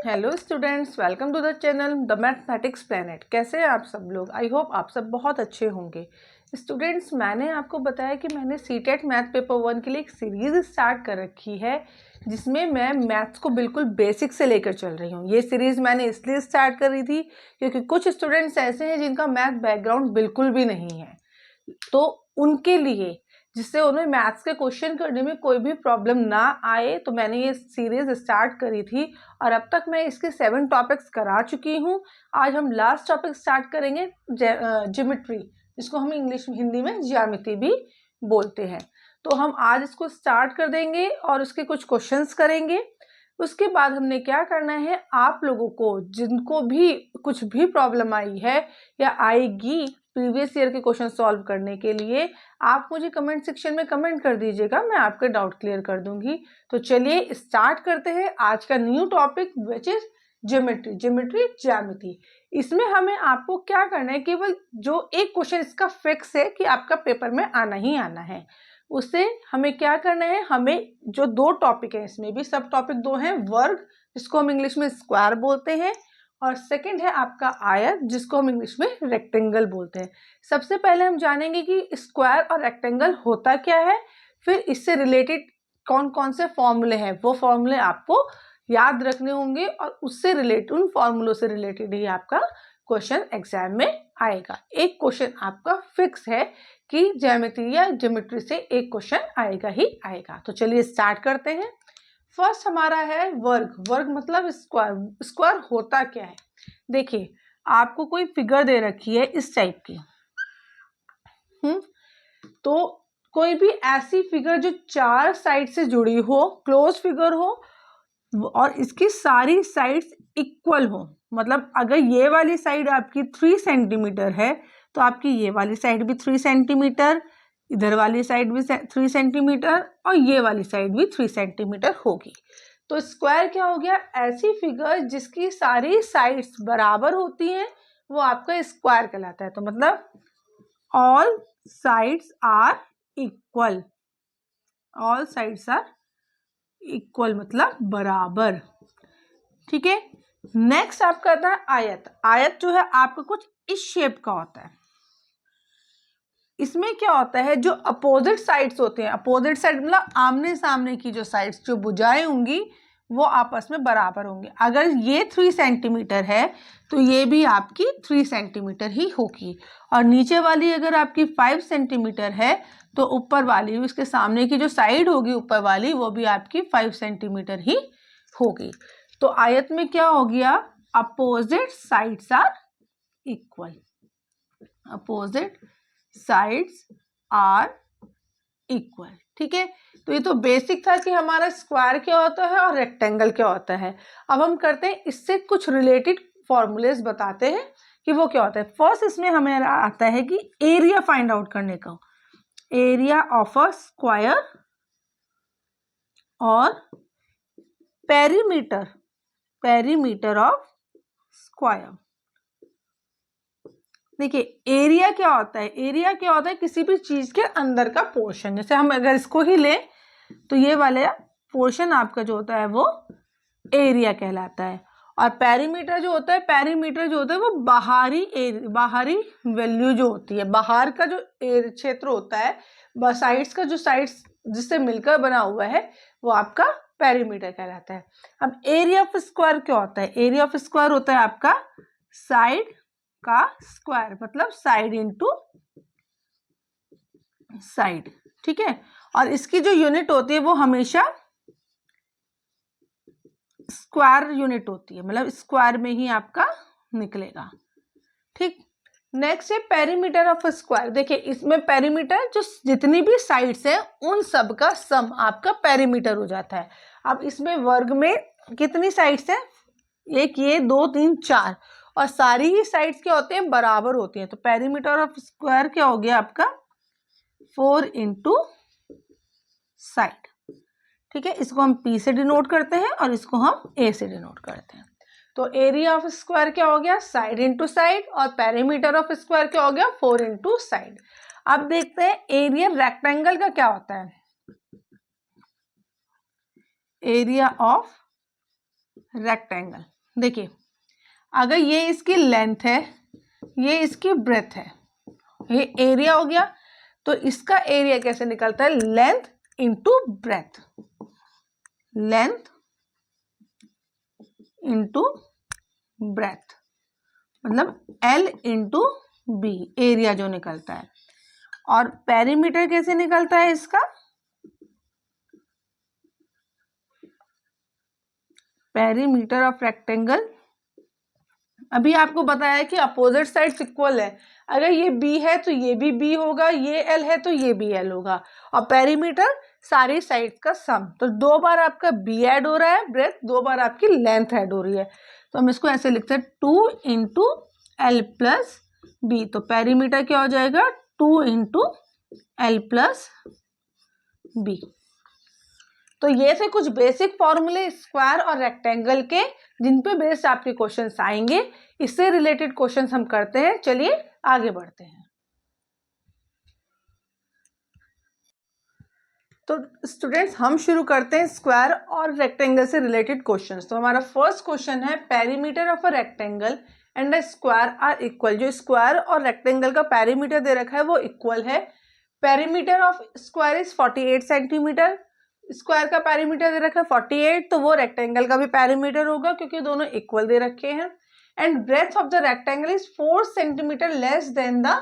Hello students, welcome to the channel the mathematics planet. कैसे हैं आप सब लोग? आई होप आप सब बहुत अच्छे होंगे। स्टूडेंट्स, मैंने आपको बताया कि मैंने सीटेट मैथ पेपर 1 के लिए एक सीरीज़ स्टार्ट कर रखी है जिसमें मैं मैथ्स को बिल्कुल बेसिक से लेकर चल रही हूँ। ये सीरीज़ मैंने इसलिए स्टार्ट करी थी क्योंकि कुछ स्टूडेंट्स ऐसे हैं जिनका मैथ बैकग्राउंड बिल्कुल भी नहीं है, तो उनके लिए, जिससे उन्हें मैथ्स के क्वेश्चन करने में कोई भी प्रॉब्लम ना आए, तो मैंने ये सीरीज स्टार्ट करी थी और अब तक मैं इसके 7 टॉपिक्स करा चुकी हूँ। आज हम लास्ट टॉपिक स्टार्ट करेंगे, ज्योमेट्री, जिसको हम इंग्लिश में, हिंदी में ज्यामिति भी बोलते हैं। तो हम आज इसको स्टार्ट कर देंगे और उसके कुछ क्वेश्चंस करेंगे। उसके बाद हमने क्या करना है, आप लोगों को जिनको भी कुछ भी प्रॉब्लम आई है या आएगी प्रीवियस ईयर के क्वेश्चन सॉल्व करने के लिए, आप मुझे कमेंट सेक्शन में कमेंट कर दीजिएगा, मैं आपके डाउट क्लियर कर दूंगी। तो चलिए स्टार्ट करते हैं आज का new topic which is geometry ज्यामिति। इसमें हमें आपको क्या करना है, केवल जो एक क्वेश्चन इसका फिक्स है कि आपका पेपर में आना ही आना है, उससे हमें क्या करना है, हमें जो 2 टॉपिक है, इसमें भी सब टॉपिक 2 हैं, वर्ग जिसको हम इंग्लिश में स्क्वायर बोलते हैं और सेकंड है आपका आयत जिसको हम इंग्लिश में रेक्टेंगल बोलते हैं। सबसे पहले हम जानेंगे कि स्क्वायर और रेक्टेंगल होता क्या है, फिर इससे रिलेटेड कौन कौन से फॉर्मूले हैं, वो फॉर्मूले आपको याद रखने होंगे और उससे रिलेटेड, उन फॉर्मूलों से रिलेटेड ही आपका क्वेश्चन एग्जाम में आएगा। एक क्वेश्चन आपका फिक्स है कि ज्यामिति या ज्योमेट्री से एक क्वेश्चन आएगा ही आएगा। तो चलिए स्टार्ट करते हैं। फर्स्ट हमारा है वर्ग। वर्ग मतलब स्क्वायर। स्क्वायर होता क्या है? देखिए, आपको कोई फिगर दे रखी है इस टाइप की, तो कोई भी ऐसी फिगर जो 4 साइड से जुड़ी हो, क्लोज फिगर हो और इसकी सारी साइड्स इक्वल हो। मतलब अगर ये वाली साइड आपकी 3 सेंटीमीटर है तो आपकी ये वाली साइड भी 3 सेंटीमीटर, इधर वाली साइड भी 3 सेंटीमीटर और ये वाली साइड भी 3 सेंटीमीटर होगी। तो स्क्वायर क्या हो गया? ऐसी फिगर जिसकी सारी साइड्स बराबर होती हैं, वो आपका स्क्वायर कहलाता है। तो मतलब all sides are equal, all sides are equal मतलब बराबर। ठीक है। नेक्स्ट आपका आता है आयत। आयत जो है आपका कुछ इस शेप का होता है। इसमें क्या होता है, जो अपोजिट साइड्स होते हैं, अपोजिट साइड मतलब आमने सामने की जो साइड्स, जो भुजाएं होंगी वो आपस में बराबर होंगे। अगर ये 3 सेंटीमीटर है तो ये भी आपकी 3 सेंटीमीटर ही होगी और नीचे वाली अगर आपकी 5 सेंटीमीटर है तो ऊपर वाली, उसके सामने की जो साइड होगी ऊपर वाली, वो भी आपकी 5 सेंटीमीटर ही होगी। तो आयत में क्या हो गया, opposite sides are equal, opposite sides are equal. ठीक है। तो ये तो बेसिक था कि हमारा स्क्वायर क्या होता है और रेक्टेंगल क्या होता है। अब हम करते हैं इससे कुछ रिलेटेड फॉर्मूलेस, बताते हैं कि वो क्या होता है। फर्स्ट इसमें हमें आता है कि एरिया फाइंड आउट करने का, एरिया ऑफ अ स्क्वायर और पेरीमीटर, पेरीमीटर ऑफ स्क्वायर। देखिए, एरिया क्या होता है, एरिया क्या होता है, किसी भी चीज के अंदर का पोर्शन। जैसे हम अगर इसको ही लें तो ये वाला पोर्शन आपका जो होता है वो एरिया कहलाता है। और पेरीमीटर जो होता है, पेरीमीटर जो होता है वो बाहरी वैल्यू जो होती है, बाहर का जो क्षेत्र होता है, साइड्स का जो साइड्स जिससे मिलकर बना हुआ है, वो आपका पेरीमीटर कहलाता है। अब एरिया ऑफ स्क्वायर क्या होता है? एरिया ऑफ स्क्वायर होता है आपका साइड का स्क्वायर, मतलब साइड इनटू साइड। ठीक है। और इसकी जो यूनिट होती है वो हमेशा स्क्वायर यूनिट होती है, मतलब स्क्वायर में ही आपका निकलेगा। ठीक। नेक्स्ट है पेरीमीटर ऑफ स्क्वायर। देखिए, इसमें पेरीमीटर जो जितनी भी साइड्स हैं उन सब का सम आपका पेरीमीटर हो जाता है। अब इसमें वर्ग में कितनी साइड्स हैं? एक, ये 2 3 4, और सारी ही साइड्स क्या होते हैं, बराबर होती हैं। तो पेरीमीटर ऑफ स्क्वायर क्या हो गया आपका, 4 इंटू साइड। ठीक है। इसको हम P से डिनोट करते हैं और इसको हम A से डिनोट करते हैं। तो एरिया ऑफ स्क्वायर क्या हो गया, साइड इंटू साइड, और पेरीमीटर ऑफ स्क्वायर क्या हो गया, 4 इंटू साइड। अब देखते हैं एरिया रेक्टेंगल का क्या होता है। एरिया ऑफ रेक्टेंगल, देखिए अगर ये इसकी लेंथ है, ये इसकी ब्रेथ है, ये एरिया हो गया, तो इसका एरिया कैसे निकलता है? Length into breadth, length into breadth, मतलब L इंटू बी, एरिया जो निकलता है। और पेरीमीटर कैसे निकलता है इसका? पेरीमीटर ऑफ रेक्टेंगल, अभी आपको बताया कि अपोजिट साइड्स इक्वल है, अगर ये B है तो ये भी B होगा, ये L है तो ये भी L होगा, और पेरीमीटर सारी साइड्स का सम, तो 2 बार आपका B ऐड हो रहा है, ब्रेथ 2 बार आपकी लेंथ ऐड हो रही है, तो हम इसको ऐसे लिखते हैं 2 इंटू L प्लस B, तो पेरीमीटर क्या हो जाएगा? 2 इंटू L प्लस B। तो ये थे कुछ बेसिक फॉर्मूले स्क्वायर और रेक्टेंगल के, जिन पे बेस्ड आपके क्वेश्चंस आएंगे। इससे रिलेटेड क्वेश्चंस हम करते हैं। चलिए आगे बढ़ते हैं। तो स्टूडेंट्स हम शुरू करते हैं स्क्वायर और रेक्टेंगल से रिलेटेड क्वेश्चंस। तो हमारा फर्स्ट क्वेश्चन है perimeter of a rectangle and a square are equal. जो स्क्वायर और रेक्टेंगल का पेरीमीटर दे रखा है वो इक्वल है। Perimeter of square is 48 centimetre, square का पेरीमीटर दे रखा है 48, तो वो रेक्टेंगल का भी पेरीमीटर होगा क्योंकि दोनों इक्वल दे रखे हैं। And breadth of the rectangle is 4 centimetre less than the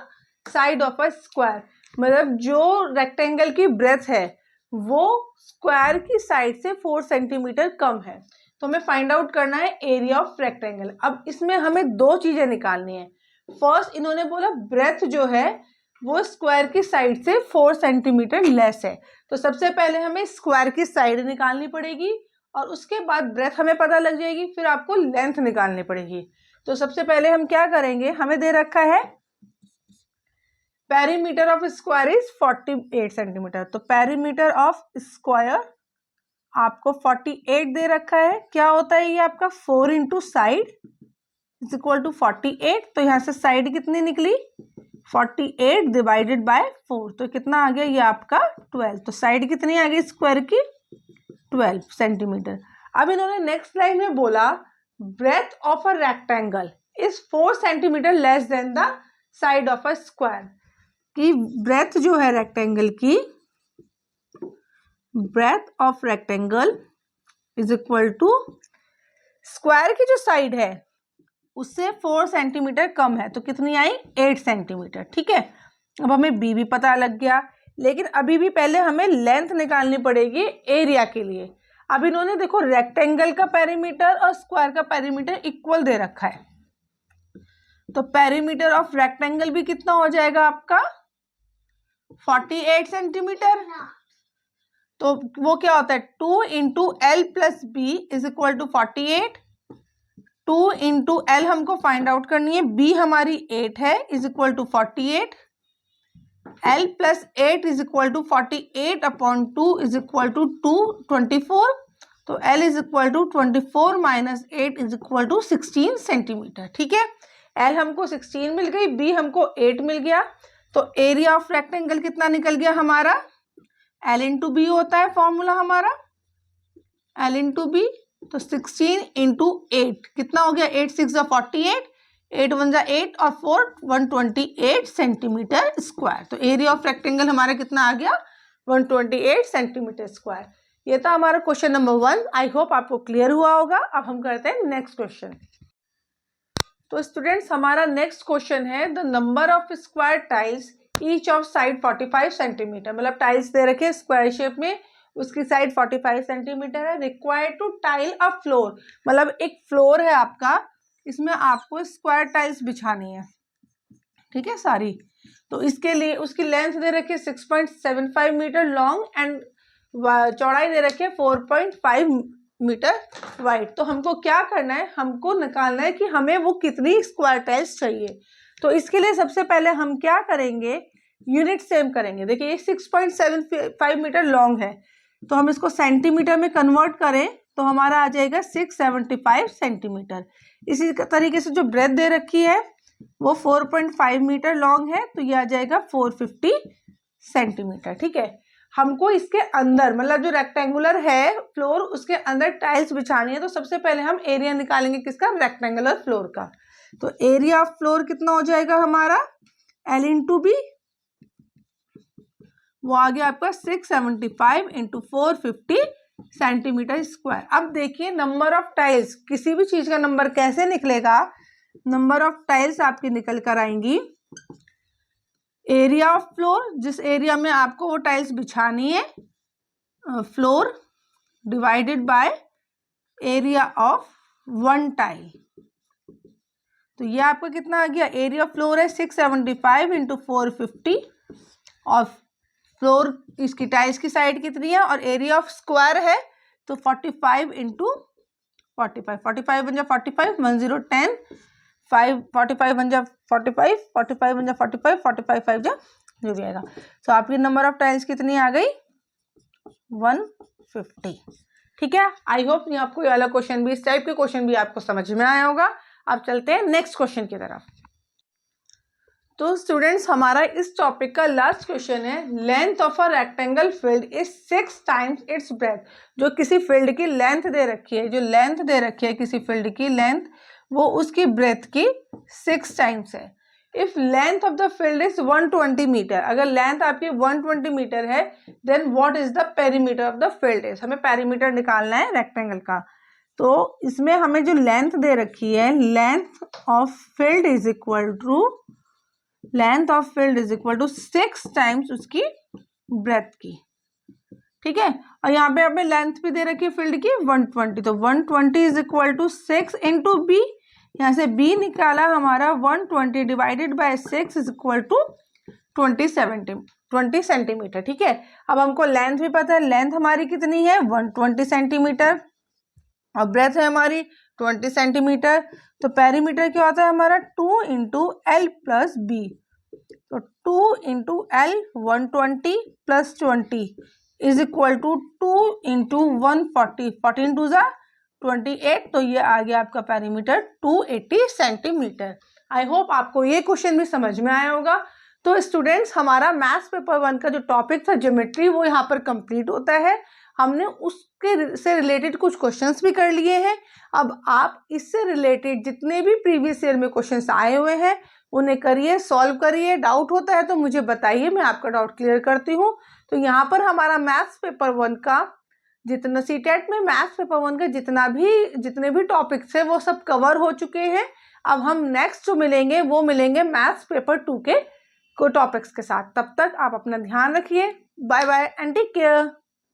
side of a square, मतलब जो रेक्टेंगल की ब्रेथ है वो स्क्वायर की साइड से 4 सेंटीमीटर कम है। तो हमें फाइंड आउट करना है एरिया ऑफ रेक्टेंगल। अब इसमें हमें 2 चीजें निकालनी है। फर्स्ट इन्होंने बोला ब्रेथ जो है वो स्क्वायर की साइड से 4 सेंटीमीटर लेस है, तो सबसे पहले हमें स्क्वायर की साइड निकालनी पड़ेगी और उसके बाद ब्रेथ हमें पता लग जाएगी, फिर आपको लेंथ निकालनी पड़ेगी। तो सबसे पहले हम क्या करेंगे, हमें दे रखा है perimeter of square is 48 centimetre, तो पेरीमीटर ऑफ स्क्वायर आपको 48 दे रखा है। क्या होता है ये आपका 4 into side is equal to 48, तो यहाँ से साइड कितनी निकली 48 डिवाइडेड बाय 4, तो कितना आ गया ये आपका 12, तो साइड कितनी आ गई स्क्वायर की 12 सेंटीमीटर। अब इन्होंने नेक्स्ट लाइन में बोला breadth of a rectangle is 4 centimetre less than the side of a square, की ब्रेथ जो है रेक्टेंगल की, breadth of rectangle is equal to square की जो साइड है उससे 4 सेंटीमीटर कम है, तो कितनी आई 8 सेंटीमीटर। ठीक है, अब हमें बी भी पता लग गया, लेकिन अभी भी पहले हमें लेंथ निकालनी पड़ेगी एरिया के लिए। अब इन्होंने देखो रेक्टेंगल का पेरीमीटर और स्क्वायर का पेरीमीटर इक्वल दे रखा है, तो पेरीमीटर ऑफ रेक्टेंगल भी कितना हो जाएगा आपका 48 सेंटीमीटर। तो वो क्या होता है 2 into L plus B is equal to 48, 2 into L हमको फाइंड आउट करनी है, बी हमारी 8 है is equal to 48, L plus 8 is equal to 48 upon 2 is equal to 24, तो L is equal to 24 minus 8 is equal to 16 centimetre. ठीक है, L हमको 16 मिल गई, बी हमको 8 मिल गया, तो एरिया ऑफ रेक्टेंगल कितना निकल गया हमारा, एल इंटू बी होता है फॉर्मूला हमारा, एल इंटू बी, तो 16 इंटू 8 कितना हो गया 8 6 48, 8 1 8 और 4 128 सेंटीमीटर स्क्वायर। तो एरिया ऑफ रेक्टेंगल हमारा कितना आ गया 128 सेंटीमीटर स्क्वायर। ये था हमारा क्वेश्चन नंबर 1। आई होप आपको क्लियर हुआ होगा। अब हम करते हैं नेक्स्ट क्वेश्चन। तो स्टूडेंट्स हमारा नेक्स्ट क्वेश्चन है the number of square tiles each of side 45 centimetre, मतलब टाइल्स दे रखे स्क्वायर शेप में, उसकी साइड 45 सेंटीमीटर है। Required to tile a floor, मतलब एक फ्लोर है आपका, इसमें आपको स्क्वायर टाइल्स बिछानी है। ठीक है सारी, तो इसके लिए उसकी लेंथ दे रखी है 6.75 मीटर लॉन्ग एंड चौड़ाई दे रखी है 4.5 मीटर वाइड। तो हमको क्या करना है, हमको निकालना है कि हमें वो कितनी स्क्वायर टाइल्स चाहिए। तो इसके लिए सबसे पहले हम क्या करेंगे, यूनिट सेम करेंगे। देखिए ये 6.75 मीटर लॉन्ग है, तो हम इसको सेंटीमीटर में कन्वर्ट करें तो हमारा आ जाएगा 675 सेंटीमीटर। इसी तरीके से जो ब्रेथ दे रखी है वो 4.5 मीटर लॉन्ग है, तो ये आ जाएगा 450 सेंटीमीटर। ठीक है, हमको इसके अंदर मतलब जो रेक्टेंगुलर है फ्लोर उसके अंदर टाइल्स बिछानी है, तो सबसे पहले हम एरिया निकालेंगे किसका, रेक्टेंगुलर फ्लोर का। तो एरिया ऑफ फ्लोर कितना हो जाएगा हमारा, L इंटू बी, वो आ गया आपका 675 इंटू 450 सेंटीमीटर स्क्वायर। अब देखिए नंबर ऑफ टाइल्स, किसी भी चीज का नंबर कैसे निकलेगा, नंबर ऑफ टाइल्स आपकी निकल कर आएंगी एरिया ऑफ फ्लोर, जिस एरिया में आपको वो टाइल्स बिछानी है, floor divided by area of one tile. तो ये आपका कितना आ गया, एरिया फ्लोर है 675 इंटू 450 और फ्लोर इसकी टाइल्स की साइड कितनी है और एरिया ऑफ स्क्वायर है तो 45 इंटू 45, 45 बन जा 45, 1010, 5 45 बन जा 45, 45 बन जा 45, 45 5 जा जो भी आएगा। तो आपकी नंबर ऑफ टाइल्स कितनी आ गई, 150। ठीक है, आई होप ये आपको ये वाला क्वेश्चन भी, इस टाइप के क्वेश्चन भी आपको समझ में आया होगा। अब चलते हैं नेक्स्ट क्वेश्चन की तरफ। तो स्टूडेंट्स हमारा इस टॉपिक का लास्ट क्वेश्चन है, length of a rectangle field is 6 times it's breath. जो किसी फील्ड की लेंथ दे रखी है, जो लेंथ दे रखी है किसी फील्ड की लेंथ, वो उसकी ब्रेथ की 6 टाइम्स है। If length of the field is 120 metre, अगर लेंथ आपकी 120 मीटर है, then what is the perimeter of the field is, हमें पेरीमीटर निकालना है रेक्टेंगल का। तो इसमें हमें जो लेंथ दे रखी है, length of field is equal to, length of field is equal to 6 times उसकी ब्रेथ की। ठीक है, और यहाँ पे हमें लेंथ भी दे रखी है फील्ड की 120, तो 120 is equal to 6 into B, यहाँ से b निकाला हमारा 120 divided by 6 is equal to 20 centimetre. ठीक है, अब हमको लेंथ भी पता है, लेंथ हमारी कितनी है 120 सेंटीमीटर और ब्रेथ है हमारी 20 सेंटीमीटर। तो पेरीमीटर क्या होता है हमारा 2 इंटू एल प्लस बी, तो 2 into L 120 plus 20 is equal to 2 into 140, 14 two ज़ा 28, तो ये आ गया आपका पेरीमीटर 280 सेंटीमीटर। आई होप आपको ये क्वेश्चन भी समझ में आया होगा। तो स्टूडेंट्स हमारा मैथ्स पेपर 1 का जो टॉपिक था ज्योमेट्री, वो यहाँ पर कंप्लीट होता है। हमने उसके से रिलेटेड कुछ क्वेश्चंस भी कर लिए हैं। अब आप इससे रिलेटेड जितने भी प्रीवियस ईयर में क्वेश्चंस आए हुए हैं उन्हें करिए, सॉल्व करिए। डाउट होता है तो मुझे बताइए, मैं आपका डाउट क्लियर करती हूँ। तो यहाँ पर हमारा मैथ्स पेपर 1 का जितना सीटेट में मैथ्स पेपर 1 का जितने भी टॉपिक्स है वो सब कवर हो चुके हैं। अब हम नेक्स्ट जो मिलेंगे वो मिलेंगे मैथ्स पेपर 2 के टॉपिक्स के साथ। तब तक आप अपना ध्यान रखिए। Bye bye and take care.